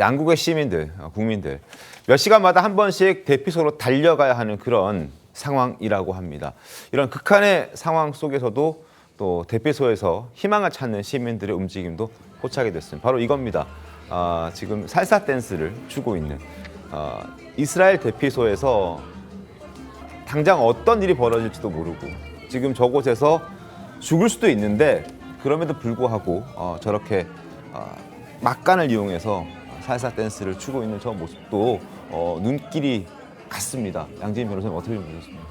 양국의 시민들, 국민들 몇 시간마다 한 번씩 대피소로 달려가야 하는 그런 상황이라고 합니다. 이런 극한의 상황 속에서도 또 대피소에서 희망을 찾는 시민들의 움직임도 포착이 됐습니다. 바로 이겁니다. 지금 살사 댄스를 추고 있는 이스라엘 대피소에서 당장 어떤 일이 벌어질지도 모르고 지금 저곳에서 죽을 수도 있는데 그럼에도 불구하고 저렇게 막간을 이용해서 살사 댄스를 추고 있는 저 모습도 눈길이 갔습니다. 양지인 변호사님 어떻게 보셨습니까?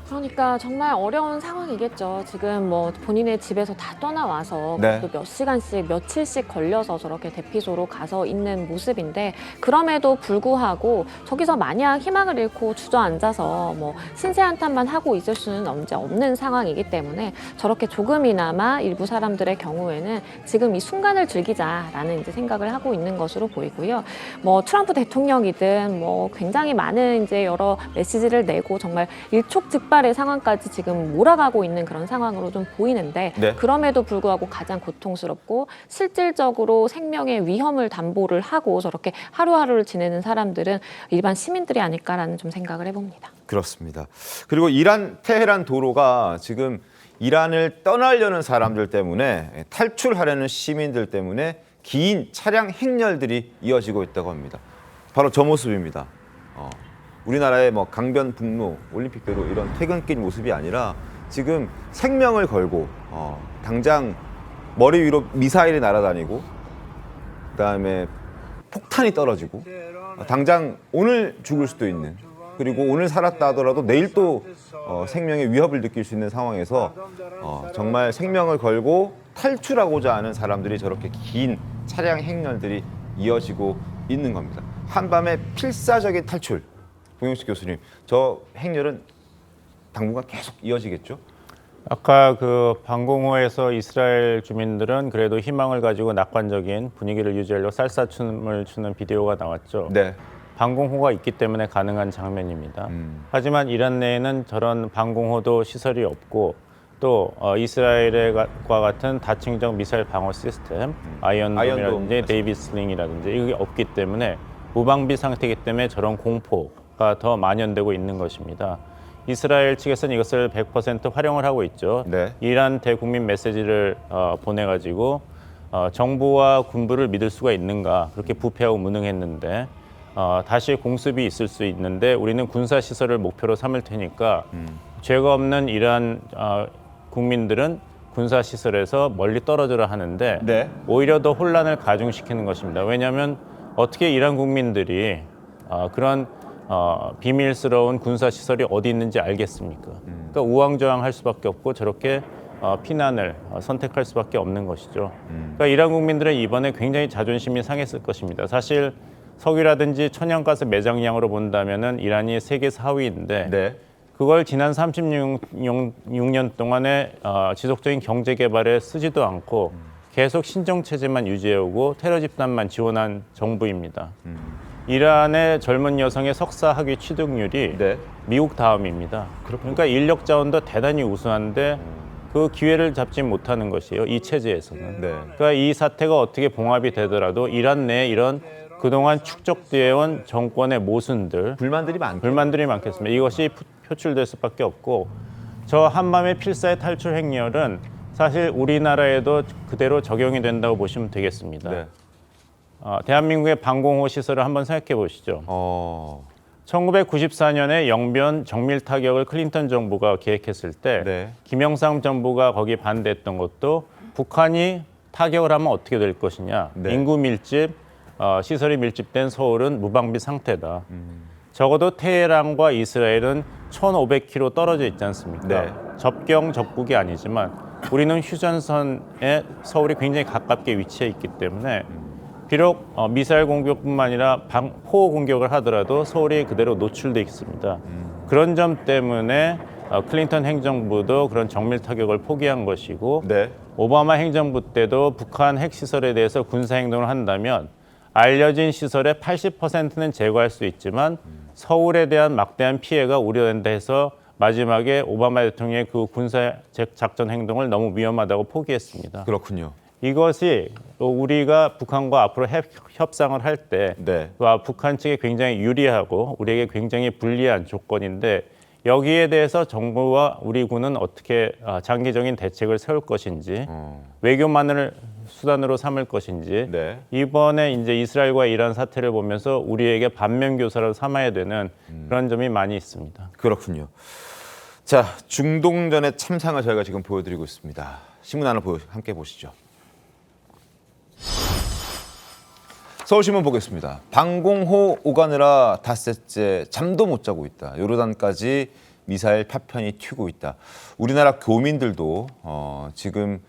그러니까 정말 어려운 상황이겠죠. 지금 뭐 본인의 집에서 다 떠나와서 네. 또 몇 시간씩, 며칠씩 걸려서 저렇게 대피소로 가서 있는 모습인데 그럼에도 불구하고 저기서 마냥 희망을 잃고 주저앉아서 뭐 신세 한탄만 하고 있을 수는 없는 상황이기 때문에 저렇게 조금이나마 일부 사람들의 경우에는 지금 이 순간을 즐기자라는 이제 생각을 하고 있는 것으로 보이고요. 뭐 트럼프 대통령이든 뭐 굉장히 많은 이제 여러 메시지를 내고 정말 일촉즉발의 상황까지 지금 몰아가고 있는 그런 상황으로 좀 보이는데 네. 그럼에도 불구하고 가장 고통스럽고 실질적으로 생명의 위험을 담보를 하고 저렇게 하루하루를 지내는 사람들은 일반 시민들이 아닐까라는 좀 생각을 해봅니다. 그렇습니다. 그리고 이란 테헤란 도로가 지금 이란을 떠나려는 사람들 때문에 탈출하려는 시민들 때문에 긴 차량 행렬들이 이어지고 있다고 합니다. 바로 저 모습입니다. 우리나라의 뭐 강변북로, 올림픽대로 이런 퇴근길 모습이 아니라 지금 생명을 걸고 당장 머리 위로 미사일이 날아다니고 그다음에 폭탄이 떨어지고 당장 오늘 죽을 수도 있는 그리고 오늘 살았다 하더라도 내일 또 생명의 위협을 느낄 수 있는 상황에서 정말 생명을 걸고 탈출하고자 하는 사람들이 저렇게 긴 차량 행렬들이 이어지고 있는 겁니다. 한밤의 필사적인 탈출. 공영식 교수님, 저 행렬은 당분간 계속 이어지겠죠? 아까 그 방공호에서 이스라엘 주민들은 그래도 희망을 가지고 낙관적인 분위기를 유지하려고 쌀쌀춤을 추는 비디오가 나왔죠. 네. 방공호가 있기 때문에 가능한 장면입니다. 하지만 이란 내에는 저런 방공호도 시설이 없고 또 이스라엘과 같은 다층적 미사일 방어 시스템, 아이언돔이라든지 데이비스링이라든지 이게 없기 때문에 무방비 상태이기 때문에 저런 공포가 더 만연되고 있는 것입니다. 이스라엘 측에서는 이것을 100% 활용을 하고 있죠. 네. 이란 대국민 메시지를 보내가지고 정부와 군부를 믿을 수가 있는가 그렇게 부패하고 무능했는데 다시 공습이 있을 수 있는데 우리는 군사시설을 목표로 삼을 테니까 죄가 없는 이란 국민들은 군사시설에서 멀리 떨어져라 하는데 네. 오히려 더 혼란을 가중시키는 것입니다. 왜냐하면 어떻게 이란 국민들이 그런 비밀스러운 군사시설이 어디 있는지 알겠습니까? 그러니까 우왕좌왕할 수밖에 없고 저렇게 피난을 선택할 수밖에 없는 것이죠. 그러니까 이란 국민들은 이번에 굉장히 자존심이 상했을 것입니다. 사실 석유라든지 천연가스 매장량으로 본다면은 이란이 세계 4위인데 네. 그걸 지난 36년 동안에 지속적인 경제 개발에 쓰지도 않고 계속 신정체제만 유지해오고 테러 집단만 지원한 정부입니다. 이란의 젊은 여성의 석사 학위 취득률이 네. 미국 다음입니다. 그러니까 인력 자원도 대단히 우수한데 그 기회를 잡지 못하는 것이에요. 이 체제에서는. 네. 그러니까 이 사태가 어떻게 봉합이 되더라도 이란 내에 이런 그동안 축적되어 온 정권의 모순들, 불만들이 많겠습니다. 이것이 표출될 수밖에 없고 저 한밤의 필사의 탈출 행렬은 사실 우리나라에도 그대로 적용이 된다고 보시면 되겠습니다. 네. 대한민국의 방공호 시설을 한번 생각해 보시죠. 1994년에 영변 정밀 타격을 클린턴 정부가 계획했을 때 네. 김영삼 정부가 거기 반대했던 것도 북한이 타격을 하면 어떻게 될 것이냐. 네. 인구 밀집, 시설이 밀집된 서울은 무방비 상태다. 적어도 테헤란과 이스라엘은 1,500km 떨어져 있지 않습니까? 네. 접경접국이 아니지만 우리는 휴전선에 서울이 굉장히 가깝게 위치해 있기 때문에 비록 미사일 공격뿐만 아니라 포 공격을 하더라도 서울이 그대로 노출돼 있습니다. 그런 점 때문에 클린턴 행정부도 그런 정밀 타격을 포기한 것이고 네. 오바마 행정부 때도 북한 핵시설에 대해서 군사행동을 한다면 알려진 시설의 80%는 제거할 수 있지만 서울에 대한 막대한 피해가 우려된다 해서 마지막에 오바마 대통령의 그 군사 작전 행동을 너무 위험하다고 포기했습니다. 그렇군요. 이것이 우리가 북한과 앞으로 협상을 할 때 네. 북한 측에 굉장히 유리하고 우리에게 굉장히 불리한 조건인데 여기에 대해서 정부와 우리 군은 어떻게 장기적인 대책을 세울 것인지 외교만을 수단으로 삼을 것인지 네. 이번에 이제 이스라엘과 이란 사태를 보면서 우리에게 반면 교사로 삼아야 되는 그런 점이 많이 있습니다. 그렇군요. 자, 중동전의 참상을 저희가 지금 보여드리고 있습니다. 신문 하나 함께 보시죠. 서울신문 보겠습니다. 방공호 오가느라 닷새째 잠도 못 자고 있다. 요르단까지 미사일 파편이 튀고 있다. 우리나라 교민들도 지금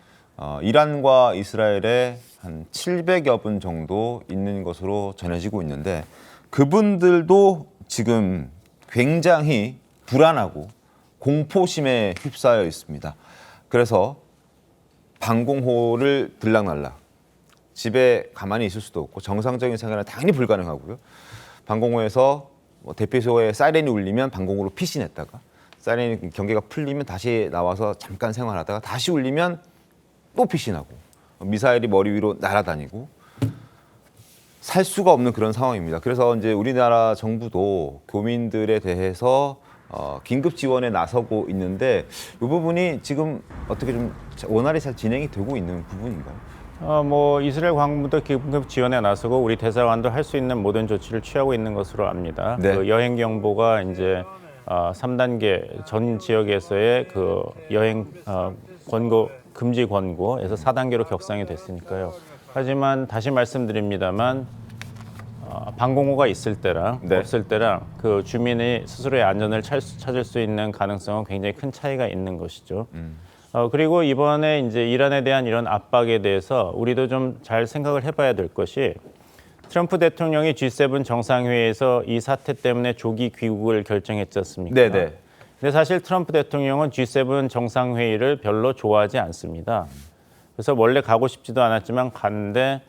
이란과 이스라엘에 한 700여 분 정도 있는 것으로 전해지고 있는데 그분들도 지금 굉장히 불안하고 공포심에 휩싸여 있습니다. 그래서 방공호를 들락날락 집에 가만히 있을 수도 없고 정상적인 생활은 당연히 불가능하고요. 방공호에서 대피소에 사이렌이 울리면 방공호로 피신했다가 사이렌 경계가 풀리면 다시 나와서 잠깐 생활하다가 다시 울리면 또 피신하고 미사일이 머리 위로 날아다니고 살 수가 없는 그런 상황입니다. 그래서 이제 우리나라 정부도 교민들에 대해서 긴급 지원에 나서고 있는데 이 부분이 지금 어떻게 좀 원활히 잘 진행이 되고 있는 부분인가요? 이스라엘 광무도 긴급 지원에 나서고 우리 대사관도 할 수 있는 모든 조치를 취하고 있는 것으로 압니다. 네. 그 여행 경보가 이제 3단계 전 지역에서의 그 여행 권고 금지 권고에서 4단계로 격상이 됐으니까요. 하지만 다시 말씀드립니다만 방공호가 있을 때랑 네. 없을 때랑 그 주민이 스스로의 안전을 찾을 수 있는 가능성은 굉장히 큰 차이가 있는 것이죠. 그리고 이번에 이제 이란에 대한 이런 압박에 대해서 우리도 좀 잘 생각을 해봐야 될 것이 트럼프 대통령이 G7 정상회의에서 이 사태 때문에 조기 귀국을 결정했지 않습니까? 네네. 근데 사실 트럼프 대통령은 G7 정상회의를 별로 좋아하지 않습니다. 그래서 원래 가고 싶지도 않았지만 갔는데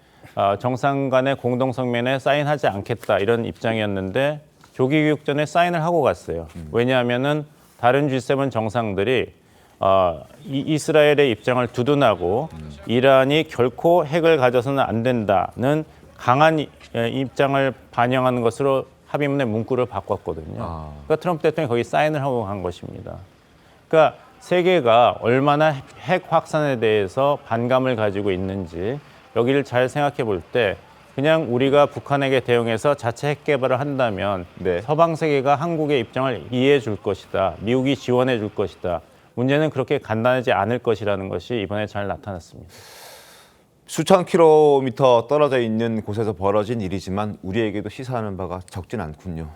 정상 간의 공동성명에 사인하지 않겠다 이런 입장이었는데 조기 귀국 전에 사인을 하고 갔어요. 왜냐하면은 다른 G7 정상들이 이스라엘의 입장을 두둔하고 이란이 결코 핵을 가져서는 안 된다는 강한 입장을 반영하는 것으로 합의문의 문구를 바꿨거든요. 그러니까 트럼프 대통령이 거기 사인을 하고 간 것입니다. 그러니까 세계가 얼마나 핵 확산에 대해서 반감을 가지고 있는지 여기를 잘 생각해 볼 때 그냥 우리가 북한에게 대응해서 자체 핵 개발을 한다면 네. 서방 세계가 한국의 입장을 이해해 줄 것이다. 미국이 지원해 줄 것이다. 문제는 그렇게 간단하지 않을 것이라는 것이 이번에 잘 나타났습니다. 수천 킬로미터 떨어져 있는 곳에서 벌어진 일이지만 우리에게도 시사하는 바가 적진 않군요.